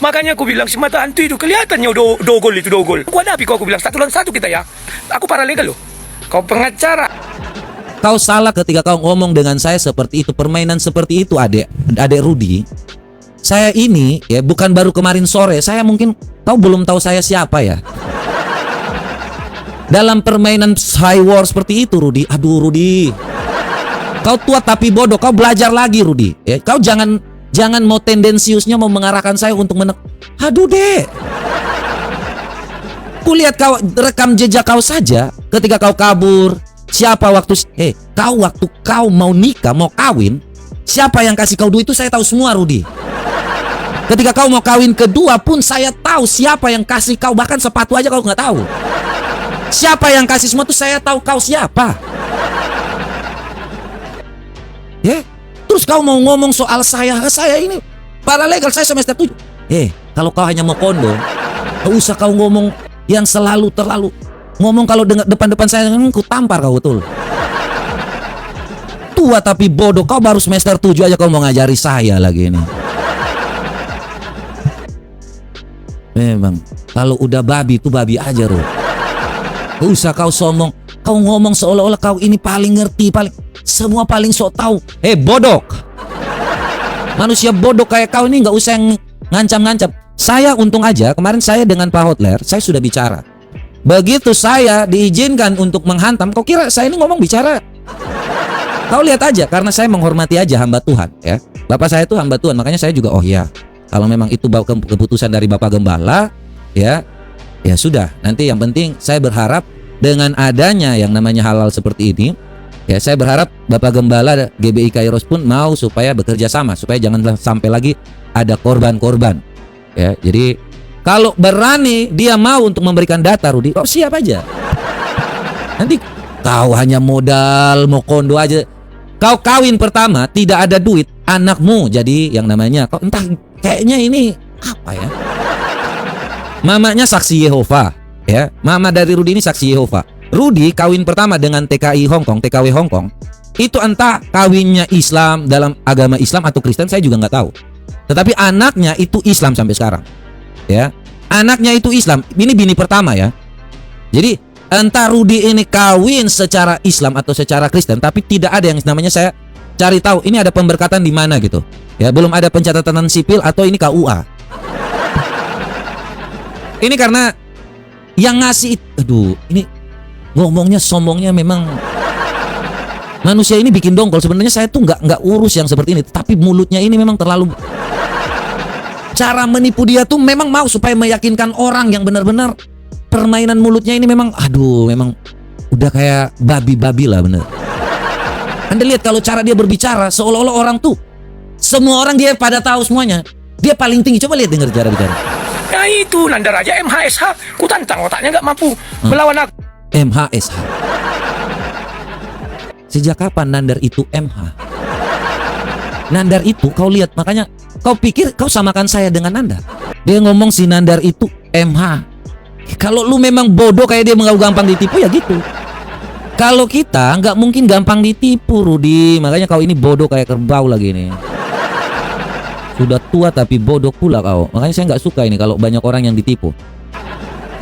Makanya aku bilang si mata hantu itu kelihatannya dogol itu dogol. Aku hadapi kau, aku bilang 1 lawan 1 kita ya. Aku paralegal loh. Kau pengacara. Kau salah ketika kau ngomong dengan saya seperti itu, permainan seperti itu, adek Rudi. Saya ini ya bukan baru kemarin sore, saya mungkin kau belum tahu saya siapa ya. Dalam permainan high war seperti itu, Rudi. Aduh, Rudi. Kau tua tapi bodoh, kau belajar lagi, Rudi. Ya, kau jangan mau tendensiusnya mau mengarahkan saya untuk Aduh, Dek. Kulihat kau rekam jejak kau saja ketika kau kabur. Siapa waktu waktu kau mau nikah, mau kawin, siapa yang kasih kau duit itu saya tahu semua, Rudi. Ketika kau mau kawin kedua pun saya tahu siapa yang kasih kau, bahkan sepatu aja kau nggak tahu. Siapa yang kasih semua itu saya tahu kau siapa. Ya, terus kau mau ngomong soal saya ini paralegal, saya semester 7. Kalau kau hanya mau kondo, gak usah kau ngomong yang terlalu ngomong. Kalau depan saya ku tampar kau betul. Tua tapi bodoh, kau baru semester 7 aja kau mau ngajari saya lagi ini. Memang kalau udah babi itu babi aja, Ro. Gak usah kau sombong, kau ngomong seolah-olah kau ini paling ngerti, semua paling sok tahu. Bodoh. Manusia bodoh kayak kau ini gak usah yang ngancam-ngancam. Saya untung aja kemarin saya dengan Pak Hotler saya sudah bicara. Begitu saya diizinkan untuk menghantam, kau kira saya ini ngomong bicara? Kau lihat aja, karena saya menghormati aja hamba Tuhan ya. Bapak saya itu hamba Tuhan, makanya saya juga kalau memang itu keputusan dari Bapak Gembala ya sudah. Nanti yang penting saya berharap dengan adanya yang namanya halal seperti ini ya, saya berharap Bapak Gembala GBI Kairos pun mau supaya bekerja sama, supaya jangan sampai lagi ada korban-korban ya. Jadi kalau berani dia mau untuk memberikan data, Rudi, kau siap aja. Nanti kau hanya modal mau kondo aja. Kau kawin pertama tidak ada duit, anakmu jadi yang namanya kau entah kayaknya ini apa ya. Mamanya saksi Yehova ya. Mama dari Rudi ini saksi Yehova. Rudi kawin pertama dengan TKW Hongkong. Itu entah kawinnya Islam, dalam agama Islam atau Kristen saya juga nggak tahu. Tetapi anaknya itu Islam sampai sekarang. Ya, anaknya itu Islam. Ini bini pertama ya. Jadi entah Rudi ini kawin secara Islam atau secara Kristen, tapi tidak ada yang namanya saya cari tahu ini ada pemberkatan di mana gitu. Ya, belum ada pencatatan sipil atau ini KUA. Ini karena yang ngasih, ini ngomongnya sombongnya memang manusia ini bikin dongkol. Sebenarnya saya tuh nggak urus yang seperti ini, tapi mulutnya ini memang terlalu. Cara menipu dia tuh memang mau supaya meyakinkan orang yang benar-benar permainan mulutnya ini memang memang udah kayak babi-babi lah bener. Anda lihat kalau cara dia berbicara seolah-olah orang tuh semua orang dia pada tahu semuanya. Dia paling tinggi, coba lihat dengar cara bicara. Ya itu Nandar aja MHSH, ku tantang otaknya nggak mampu melawan aku. MHSH. Sejak kapan Nandar itu MH? Nandar itu kau lihat, makanya kau pikir kau samakan saya dengan Nandar. Dia ngomong si Nandar itu MH. Kalau lu memang bodoh kayak dia gampang ditipu ya gitu. Kalau kita nggak mungkin gampang ditipu, Rudi. Makanya kau ini bodoh kayak kerbau lagi nih. Sudah tua tapi bodoh pula kau. Makanya saya nggak suka ini kalau banyak orang yang ditipu.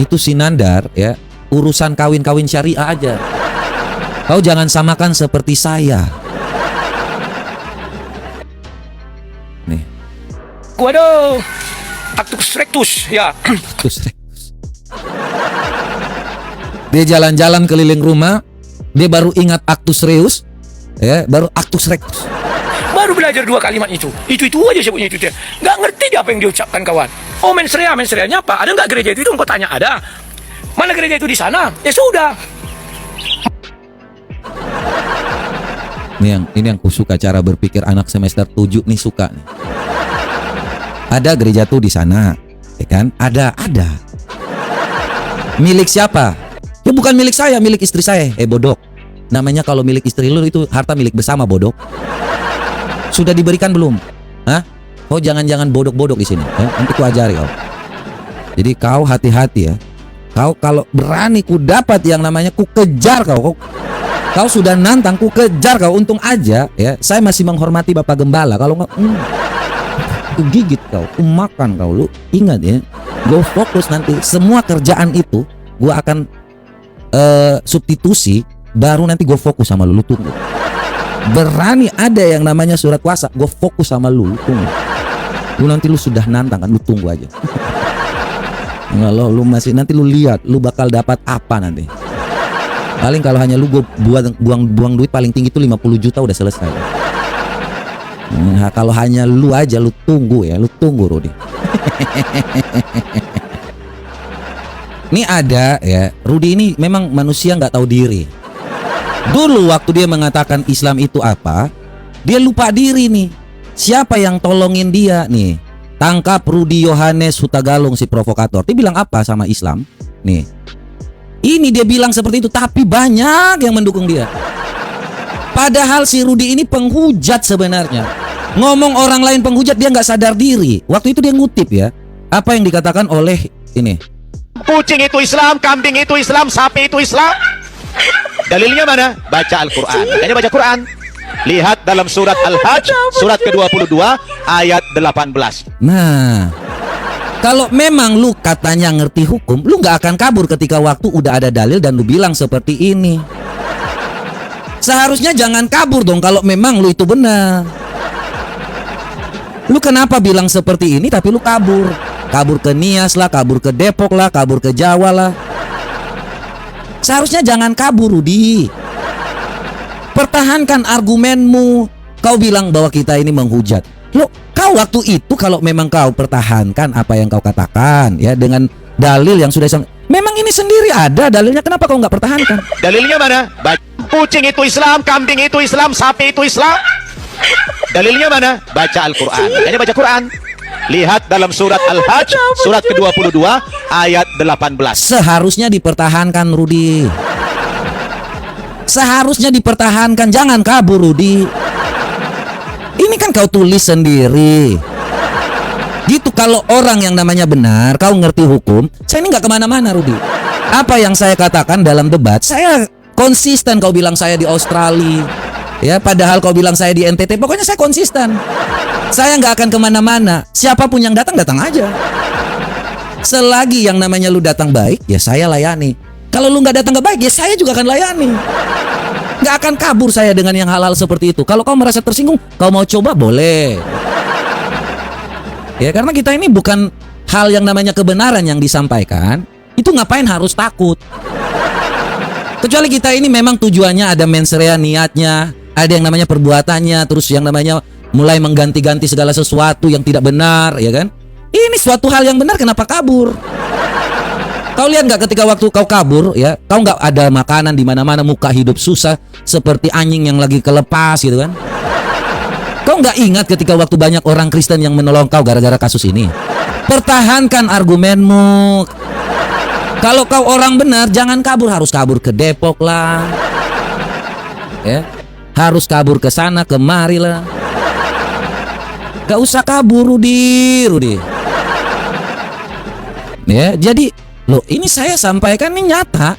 Itu si Nandar ya, urusan kawin-kawin syariah aja. Kau jangan samakan seperti saya. Nih. Waduh, actus rectus ya. Dia jalan-jalan keliling rumah, dia baru ingat actus reus, ya, baru actus rectus. Baru belajar 2 kalimat itu aja sebutnya itu dia. Nggak ngerti dia apa yang diucapkan kawan. Oh mensreanya apa? Ada nggak gereja itu? Kau tanya ada. Mana gereja itu di sana? Ya sudah. Ini yang ku suka cara berpikir anak semester 7 nih, suka nih. Ada gereja tuh di sana, ya kan? Ada. Milik siapa? Ya bukan milik saya, milik istri saya. Bodoh. Namanya kalau milik istri lu itu harta milik bersama, bodoh. Sudah diberikan belum? Hah? Kau jangan bodok-bodok di sini. Nanti ku ajari kau. Jadi kau hati-hati ya. Kau kalau berani ku dapat yang namanya ku kejar kau. Kau sudah nantang ku kejar kau. Untung aja ya, saya masih menghormati Bapak Gembala. Kalau enggak ku gigit kau, ku makan kau. Lu ingat ya, gue fokus nanti semua kerjaan itu gue akan substitusi, baru nanti gue fokus sama lu tunggu. Berani ada yang namanya surat kuasa, gue fokus sama lu tunggu. Lu nanti lu sudah nantang kan, lu tunggu aja. Kalau lu masih, nanti lu lihat lu bakal dapat apa nanti. Paling kalau hanya lu gue buang duit paling tinggi itu 50 juta udah selesai. Nah, kalau hanya lu aja lu tunggu ya, lu tunggu Rudy. Ini ada ya, Rudy ini memang manusia nggak tahu diri. Dulu waktu dia mengatakan Islam itu apa, dia lupa diri nih. Siapa yang tolongin dia nih? Tangkap Rudy Yohanes Hutagalung si provokator. Dia bilang apa sama Islam? Nih, ini dia bilang seperti itu, tapi banyak yang mendukung dia. Padahal si Rudy ini penghujat sebenarnya. Ngomong orang lain penghujat, dia nggak sadar diri. Waktu itu dia ngutip ya, apa yang dikatakan oleh ini. Kucing itu Islam, kambing itu Islam, sapi itu Islam. Dalilnya mana? Baca Al-Quran. Makanya baca Quran. Lihat dalam surat Al-Hajj, surat ke-22, ayat 18. Nah, kalau memang lu katanya ngerti hukum, lu nggak akan kabur ketika waktu udah ada dalil dan lu bilang seperti ini. Seharusnya jangan kabur dong kalau memang lu itu benar. Lu kenapa bilang seperti ini tapi lu kabur? Kabur ke Nias lah, kabur ke Depok lah, kabur ke Jawa lah. Seharusnya jangan kabur, Rudy. Pertahankan argumenmu. Kau bilang bahwa kita ini menghujat. Lo, kau waktu itu kalau memang kau pertahankan apa yang kau katakan ya dengan dalil yang sudah memang ini sendiri ada dalilnya, kenapa kau nggak pertahankan? Dalilnya mana? Kucing itu Islam, kambing itu Islam, sapi itu Islam. Dalilnya mana? Baca Al-Quran. Makanya baca Quran. Lihat dalam surat Al-Hajj, surat ke-22, ayat 18. Seharusnya dipertahankan, Rudy. Seharusnya dipertahankan, jangan kabur, Rudy. Ini kan kau tulis sendiri. Gitu, kalau orang yang namanya benar, kau ngerti hukum, saya ini nggak kemana-mana, Rudy. Apa yang saya katakan dalam debat, saya konsisten. Kau bilang saya di Australia, ya, padahal kau bilang saya di NTT. Pokoknya saya konsisten. Saya nggak akan kemana-mana. Siapapun yang datang, datang aja. Selagi yang namanya lu datang baik, ya saya layani. Kalau lu nggak datang ke baik, ya saya juga akan layani. Nggak akan kabur saya dengan yang hal-hal seperti itu. Kalau kau merasa tersinggung, kau mau coba boleh. Ya, karena kita ini bukan hal yang namanya kebenaran yang disampaikan. Itu ngapain harus takut? Kecuali kita ini memang tujuannya ada mens rea, niatnya, ada yang namanya perbuatannya, terus yang namanya mulai mengganti-ganti segala sesuatu yang tidak benar, ya kan? Ini suatu hal yang benar, kenapa kabur? Kau lihat nggak ketika waktu kau kabur, ya, kau nggak ada makanan di mana-mana, muka hidup susah seperti anjing yang lagi kelepas, gitu kan? Kau nggak ingat ketika waktu banyak orang Kristen yang menolong kau gara-gara kasus ini? Pertahankan argumenmu. Kalau kau orang benar, jangan kabur. Harus kabur ke Depok lah, ya, harus kabur ke sana kemari lah. Gak usah kabur, Rudy. Ya, jadi loh, ini saya sampaikan ini nyata.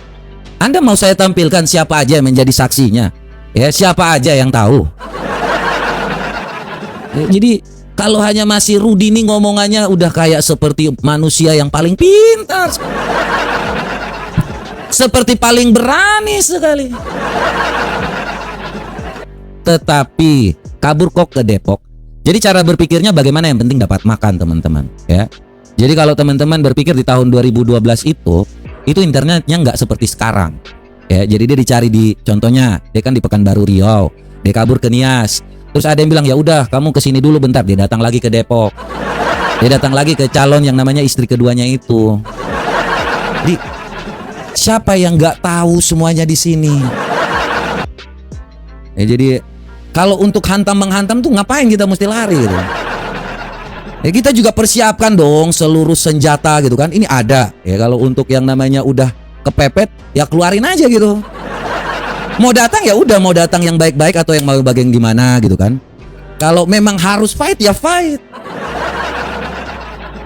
Anda mau saya tampilkan siapa aja yang menjadi saksinya? Ya, siapa aja yang tahu? Ya, jadi kalau hanya masih Rudy nih ngomongannya udah kayak seperti manusia yang paling pintar, seperti paling berani sekali. Tetapi kabur kok ke Depok. Jadi cara berpikirnya bagaimana, yang penting dapat makan, teman-teman, ya. Jadi kalau teman-teman berpikir di tahun 2012 itu internetnya nggak seperti sekarang, ya. Jadi dia dicari di, contohnya dia kan di Pekanbaru Riau, dia kabur ke Nias. Terus ada yang bilang ya udah kamu kesini dulu bentar, dia datang lagi ke Depok, dia datang lagi ke calon yang namanya istri keduanya itu. Di siapa yang nggak tahu semuanya di sini? Ya, jadi kalau untuk hantam menghantam tuh ngapain kita mesti lari gitu? Ya, kita juga persiapkan dong seluruh senjata gitu kan. Ini ada ya, kalau untuk yang namanya udah kepepet ya keluarin aja gitu. Mau datang ya udah, mau datang yang baik-baik atau yang mau bagian gimana gitu kan. Kalau memang harus fight ya fight.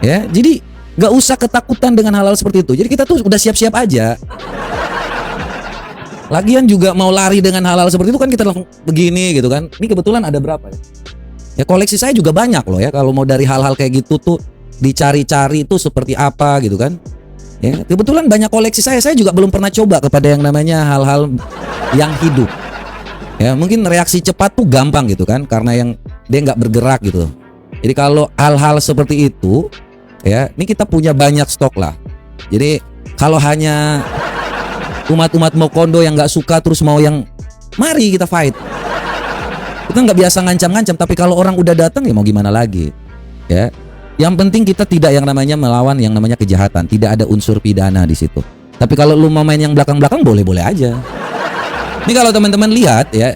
Ya, jadi gak usah ketakutan dengan hal-hal seperti itu. Jadi kita tuh udah siap-siap aja. Lagian juga mau lari dengan hal-hal seperti itu kan kita langsung begini gitu kan. Ini kebetulan ada berapa ya? Ya koleksi saya juga banyak loh ya, kalau mau dari hal-hal kayak gitu tuh dicari-cari itu seperti apa gitu kan. Ya, kebetulan banyak koleksi saya juga belum pernah coba kepada yang namanya hal-hal yang hidup. Ya, mungkin reaksi cepat tuh gampang gitu kan, karena yang dia nggak bergerak gitu. Jadi kalau hal-hal seperti itu, ya, ini kita punya banyak stok lah. Jadi kalau hanya umat-umat Mokondo yang nggak suka terus mau yang, mari kita fight. Kita nggak biasa ngancam-ngancam, tapi kalau orang udah datang ya mau gimana lagi, ya. Yang penting kita tidak yang namanya melawan yang namanya kejahatan, tidak ada unsur pidana di situ. Tapi kalau lu mau main yang belakang-belakang boleh-boleh aja. Ini kalau teman-teman lihat ya,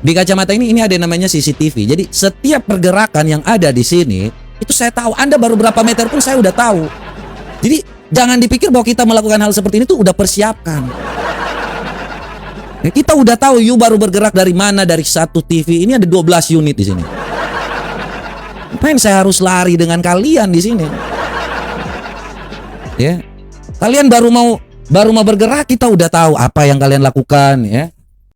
di kacamata ini ada yang namanya CCTV. Jadi setiap pergerakan yang ada di sini itu saya tahu. Anda baru berapa meter pun saya udah tahu. Jadi jangan dipikir bahwa kita melakukan hal seperti ini tuh udah persiapkan. Ya, kita udah tahu you baru bergerak dari mana, dari satu TV. Ini ada 12 unit di sini. Ngapain saya harus lari dengan kalian di sini? Ya. Kalian baru mau bergerak, kita udah tahu apa yang kalian lakukan ya.